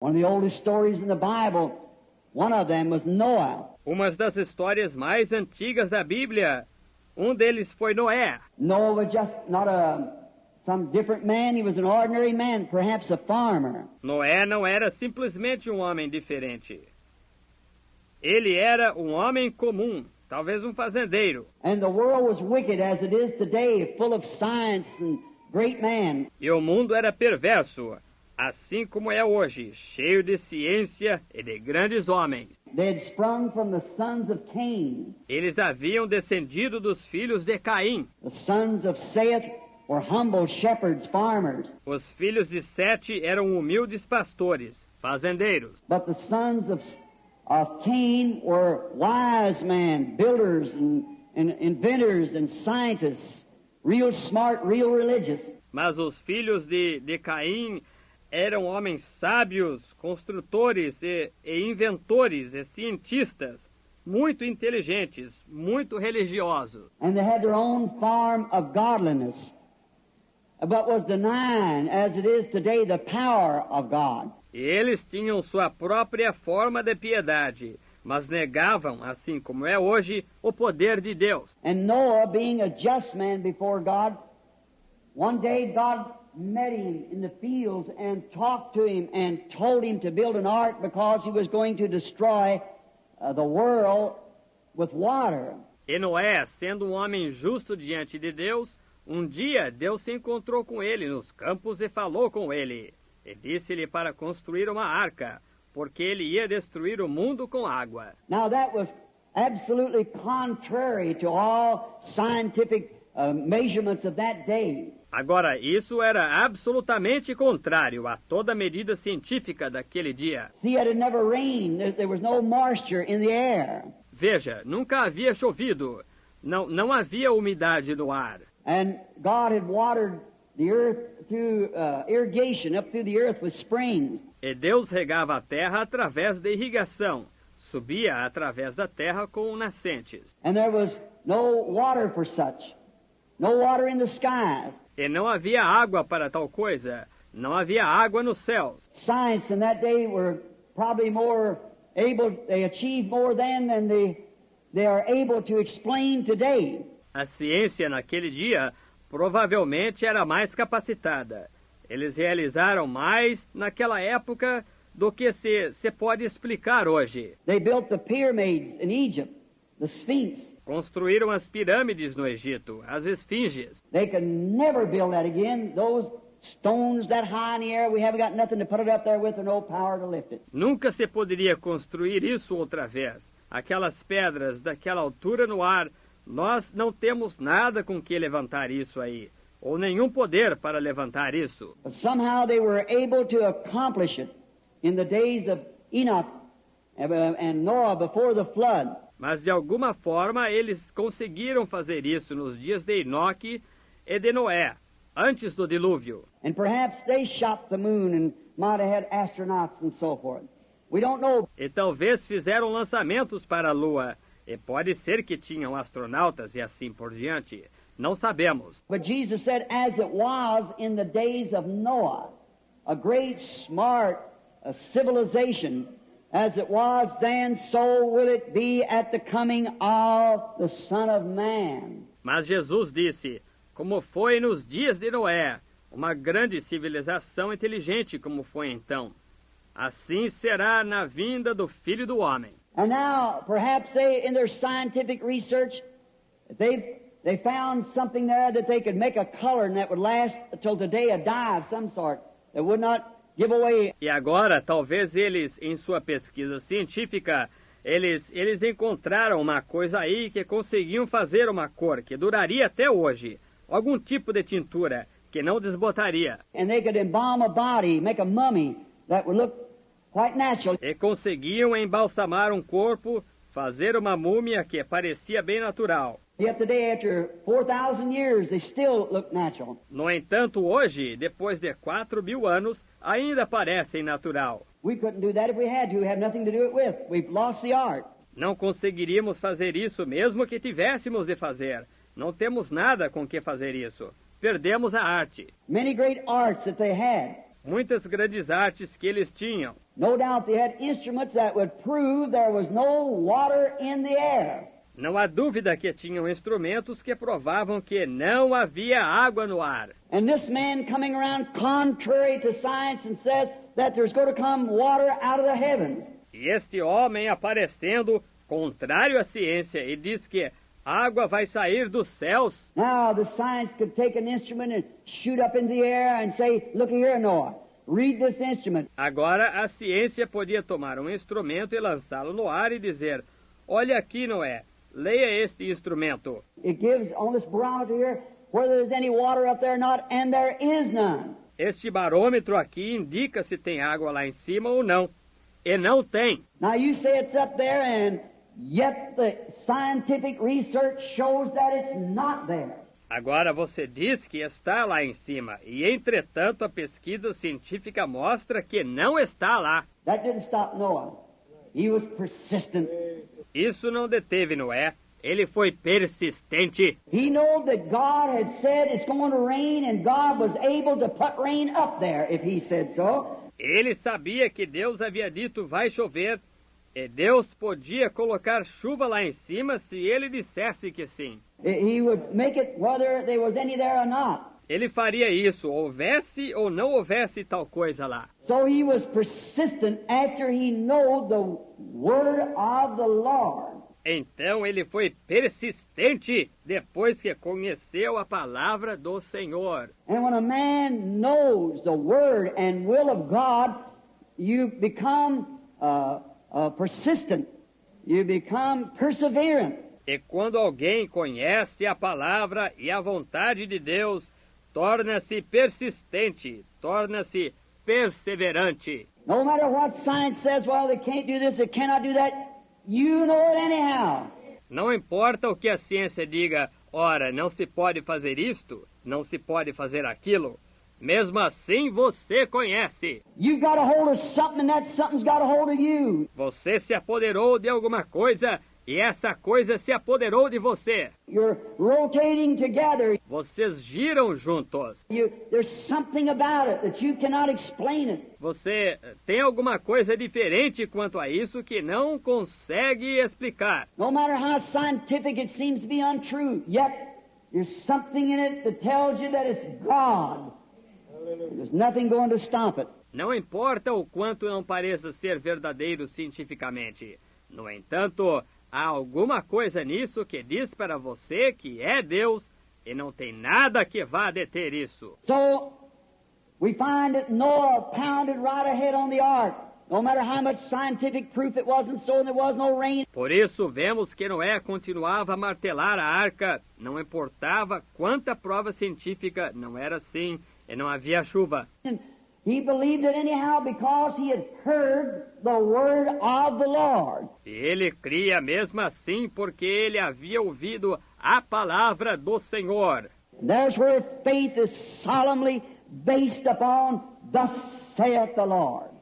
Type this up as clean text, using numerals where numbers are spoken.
One of the oldest stories in the Bible, one of them was Noah. Uma das histórias mais antigas da Bíblia, um deles foi Noé. Noah was just not some different man. He was an ordinary man, perhaps a farmer. Noé não era simplesmente um homem diferente. Ele era um homem comum, talvez um fazendeiro. And the world was wicked as it is today, full of science and great men. E o mundo era perverso, assim como é hoje, cheio de ciência e de grandes homens. They had sprung from the sons of Cain. Eles haviam descendido dos filhos de Caim. The sons of Seth were humble shepherds, farmers. Os filhos de Sete eram humildes pastores, fazendeiros. But the sons of Cain were wise men, builders and inventors and scientists, real smart, real religious. Mas os filhos de Caim eram homens sábios, construtores e inventores e cientistas, muito inteligentes, muito religiosos. And they had their own form of godliness, but was denying, as it is today, the power of God. E eles tinham sua própria forma de piedade, mas negavam, assim como é hoje, o poder de Deus. And Noah, being a just man before God, one day God met him in the fields and talked to him and told him to build an ark because he was going to destroy the world with water. E Noé, sendo um homem justo diante de Deus, um dia Deus se encontrou com ele nos campos e falou com ele. E disse-lhe para construir uma arca, porque ele ia destruir o mundo com água. Now that was absolutely contrary to all scientific measurements of that day. Agora, isso era absolutamente contrário a toda medida científica daquele dia. See, it had never rained. There was no moisture in the air. Veja, nunca havia chovido. Não havia umidade no ar. And God had watered the earth through irrigation up through the earth with springs. E Deus regava a terra através da irrigação. Subia através da terra com nascentes. And there was no water for such. No water in the skies. E não havia água para tal coisa. Não havia água nos céus. Science in that day were probably more able, they achieved more then than they are able to explain today. A ciência naquele dia provavelmente era mais capacitada. Eles realizaram mais naquela época do que se pode explicar hoje. They built the pyramids in Egypt, the Sphinx. Construíram as pirâmides no Egito, as esfinges. They can never build that again. Those stones that high in the air, we haven't got nothing to put it up there with or no power to lift it. Nunca se poderia construir isso outra vez. Aquelas pedras daquela altura no ar, nós não temos nada com que levantar isso aí, ou nenhum poder para levantar isso. But somehow they were able to accomplish it in the days of Enoch and Noah before the flood. Mas de alguma forma eles conseguiram fazer isso nos dias de Enoque e de Noé, antes do dilúvio. And perhaps they shot the moon and might have had astronauts and so forth. We don't know. E talvez fizeram lançamentos para a Lua, e pode ser que tinham astronautas e assim por diante. Não sabemos. But Jesus said, as it was in the days of Noah, a great smart civilization, as it was then, so will it be at the coming of the Son of Man. Mas Jesus disse, como foi nos dias de Noé, uma grande civilização inteligente como foi então, assim será na vinda do Filho do Homem. And now, perhaps they, in their scientific research, they found something there that they could make a color and that would last until today, a dye of some sort that would not give away. E agora, talvez eles, em sua pesquisa científica, eles encontraram uma coisa aí que conseguiam fazer uma cor que duraria até hoje, algum tipo de tintura que não desbotaria. And they could embalm a body, make a mummy that would look quite natural. E conseguiam embalsamar um corpo, fazer uma múmia que parecia bem natural. Yet today, after 4,000 years, they still look natural. No entanto, hoje, depois de 4.000 anos, ainda parecem natural. We couldn't do that if we had to. We have nothing to do it with. We've lost the art. Não conseguiríamos fazer isso mesmo que tivéssemos de fazer. Não temos nada com que fazer isso. Perdemos a arte. Many great arts that they had. Muitas grandes artes que eles tinham. No doubt they had instruments that would prove there was no water in the air. Não há dúvida que tinham instrumentos que provavam que não havia água no ar. And this man coming around contrary to science and says that there's going to come water out of the heavens. E este homem aparecendo contrário à ciência e diz que água vai sair dos céus. Now the science could take an instrument and shoot up in the air and say, look here, Noah, read this instrument. Agora a ciência podia tomar um instrumento e lançá-lo no ar e dizer, olha aqui, Noé, leia este instrumento. It gives on this barometer here whether there's any water up there or not, and there is none. Este barômetro aqui indica se tem água lá em cima ou não. E não tem. Now you say it's up there, and yet the scientific research shows that it's not there. Agora você diz que está lá em cima, e entretanto a pesquisa científica mostra que não está lá. That didn't stop Noah. He was persistent. Isso não deteve Noé. Ele foi persistente. He knew that God had said it's going to rain, and God was able to put rain up there if he said so. Ele sabia que Deus havia dito vai chover, e Deus podia colocar chuva lá em cima se ele dissesse que sim. He would make it whether there was any there or not. Ele faria isso, houvesse ou não houvesse tal coisa lá. So he was persistent after he knew the word of the Lord. Então ele foi persistente depois que conheceu a palavra do Senhor. And when a man knows the word and will of God, you become persistent. You become perseverant. E quando alguém conhece a palavra e a vontade de Deus, torna-se persistente, torna-se perseverante. No matter what science says, well, they can't do this, they cannot do that, you know it anyhow. Não importa o que a ciência diga, ora, não se pode fazer isto, não se pode fazer aquilo. Mesmo assim, você conhece. You got a hold of something and that something's got a hold of you. Você se apoderou de alguma coisa e essa coisa se apoderou de você. You're rotating together. Vocês giram juntos. There's something about it that you cannot explain it. Você tem alguma coisa diferente quanto a isso que não consegue explicar. No matter how scientific it seems to be untrue, yet there's something in it that tells you that it's God. There's nothing going to stop it. Não importa o quanto não pareça ser verdadeiro cientificamente. No entanto, há alguma coisa nisso que diz para você que é Deus e não tem nada que vá deter isso. So, we find that Noah pounded right ahead on the ark. No matter how much scientific proof it wasn't so and there was no rain. Por isso vemos que Noé continuava a martelar a arca. Não importava quanta prova científica, não era assim e não havia chuva. He believed it anyhow because he had heard the word of the Lord. E ele cria mesmo assim porque ele havia ouvido a palavra do Senhor. There's where faith is solemnly based upon thus saith the Lord.